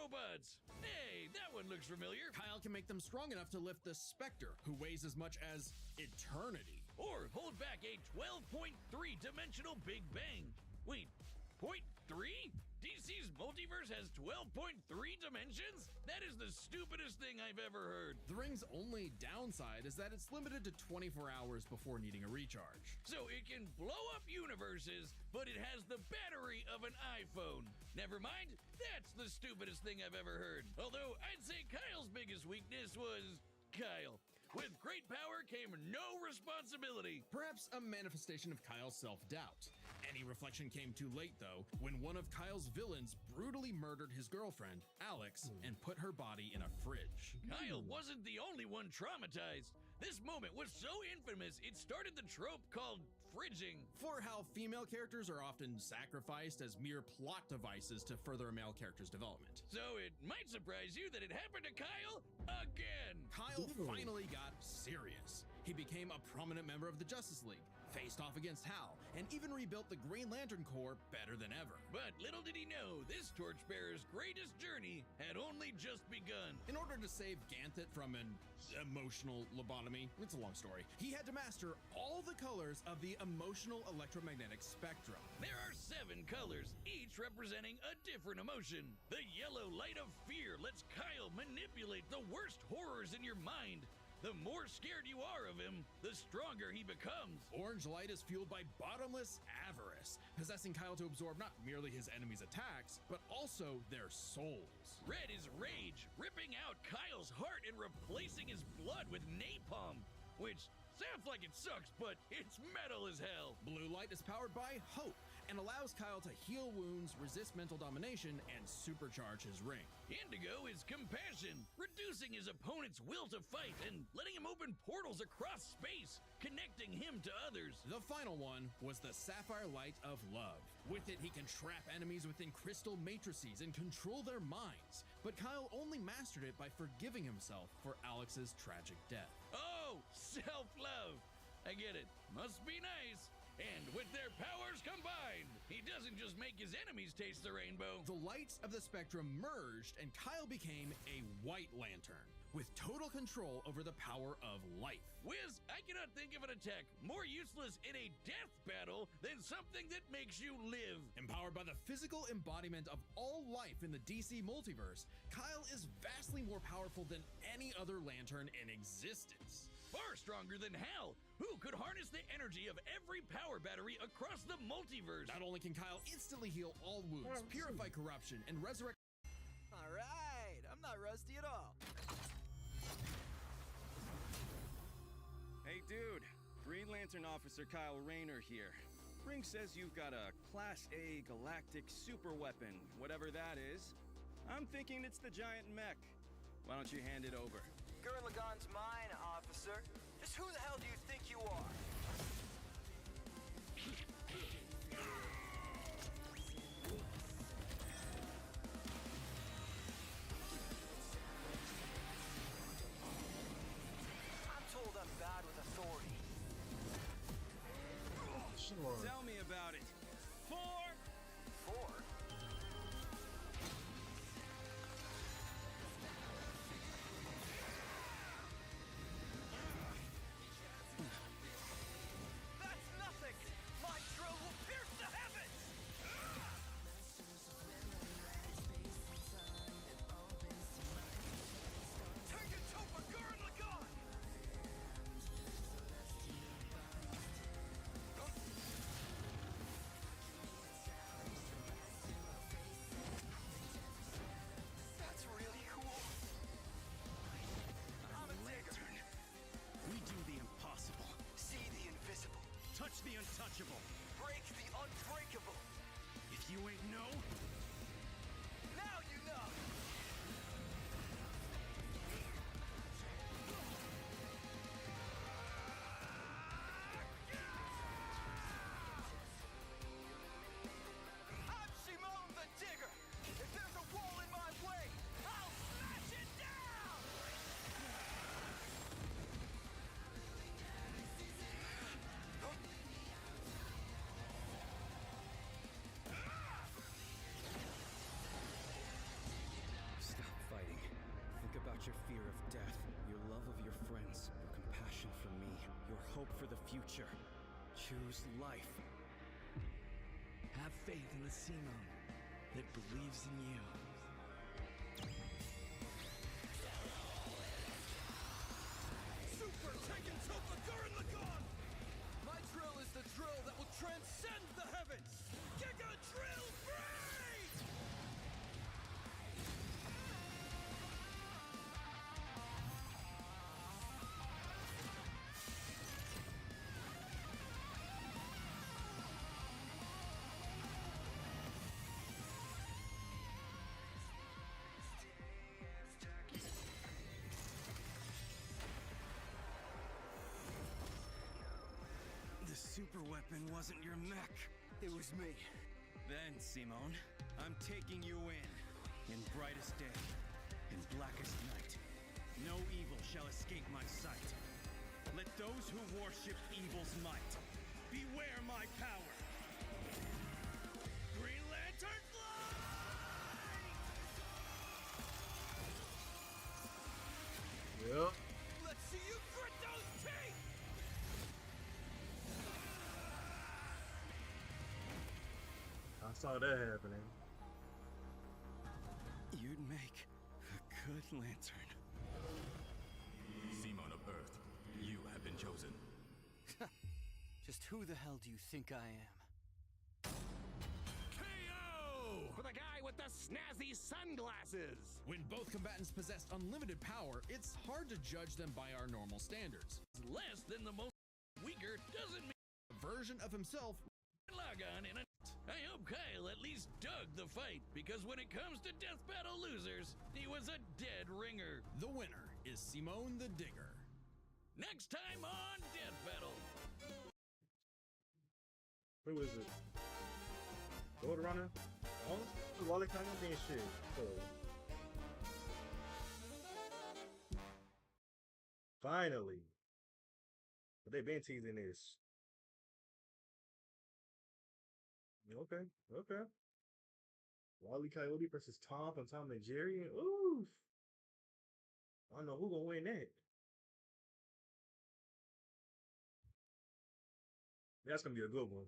robots. Hey, that one looks familiar. Kyle can make them strong enough to lift the Spectre, who weighs as much as eternity. Or hold back a 12.3 dimensional Big Bang. Wait, 0.3? DC's multiverse has 12.3 dimensions? That is the stupidest thing I've ever heard. The ring's only downside is that it's limited to 24 hours before needing a recharge. So it can blow up universes, but it has the battery of an iPhone. Never mind, that's the stupidest thing I've ever heard. Although I'd say Kyle's biggest weakness was Kyle. With great power came no responsibility. Perhaps a manifestation of Kyle's self-doubt. Any reflection came too late, though, when one of Kyle's villains brutally murdered his girlfriend, Alex, and put her body in a fridge. Kyle wasn't the only one traumatized. This moment was so infamous, it started the trope called fridging. For how female characters are often sacrificed as mere plot devices to further a male character's development. So it might surprise you that it happened to Kyle again. Kyle finally got serious. He became a prominent member of the Justice League, faced off against Hal, and even rebuilt the Green Lantern Corps better than ever. But little did he know, this torchbearer's greatest journey had only just begun. In order to save Ganthet from an emotional lobotomy, it's a long story, he had to master all the colors of the emotional electromagnetic spectrum. There are 7 colors, each representing a different emotion. The yellow light of fear lets Kyle manipulate the worst horrors in your mind. The more scared you are of him, the stronger he becomes. Orange light is fueled by bottomless avarice, possessing Kyle to absorb not merely his enemies' attacks, but also their souls. Red is rage, ripping out Kyle's heart and replacing his blood with napalm, which sounds like it sucks, but it's metal as hell. Blue light is powered by hope and allows Kyle to heal wounds, resist mental domination, and supercharge his ring. Indigo is compassion, reducing his opponent's will to fight and letting him open portals across space, connecting him to others. The final one was the sapphire light of love. With it, he can trap enemies within crystal matrices and control their minds. But Kyle only mastered it by forgiving himself for Alex's tragic death. Oh, self-love. I get it. Must be nice. And with their powers combined, he doesn't just make his enemies taste the rainbow. The lights of the spectrum merged and Kyle became a White Lantern with total control over the power of life. Wiz, I cannot think of an attack more useless in a death battle than something that makes you live. Empowered by the physical embodiment of all life in the DC multiverse, Kyle is vastly more powerful than any other Lantern in existence. Far stronger than Hal, who could harness the energy of every power battery across the multiverse. Not only can Kyle instantly heal all wounds, purify corruption, and resurrect. All right, I'm not rusty at all. Hey dude, Green Lantern Officer Kyle Rayner here. Ring says you've got a Class A galactic super weapon, whatever that is. I'm thinking it's the giant mech. Why don't you hand it over? Gurren Lagann's mine, officer. Just who the hell do you think you are? I'm told I'm bad with authority. Sure. Tell me about it. 4! 4? My drill will pierce the heavens! Turn your toe for Gurren Lagann! That's really cool. I'm a Lantern. We do the impossible. See the invisible. Touch the untouchable. Break the unbreakable. If you ain't know, now you know. I'm Shimon the Digger. If there's a wall in my way, I'll smash it down! your fear of death, your love of your friends, your compassion for me, your hope for the future. Choose life. Have faith in the Simone that believes in you. Super Tekken Topa Gurren Lagann! My drill is the drill that will transcend the heavens! Giga Drill Break! The super weapon wasn't your mech. It was me. Then, Simone, I'm taking you in brightest day, in blackest night. No evil shall escape my sight. Let those who worship evil's might beware my power. Green Lantern fly! Yep. Let's see you grit those teeth! I saw that happening. You'd make a good lantern. Simon of Earth, you have been chosen. Just who the hell do you think I am? KO! For the guy with the snazzy sunglasses! When both combatants possess unlimited power, it's hard to judge them by our normal standards. Less than the most weaker doesn't mean A version of himself log on in a. I hope Kyle at least dug the fight, because when it comes to Death Battle losers, he was a dead ringer. The winner is Simone the Digger. Next time on Death Battle. Who is it? Road Runner? Oh, Wally kind of being shit. Cool. Finally. But they've been teasing this. Okay, okay. Wally Coyote versus Tom from Tom and Jerry. Ooh. I don't know who gonna win that. That's gonna be a good one.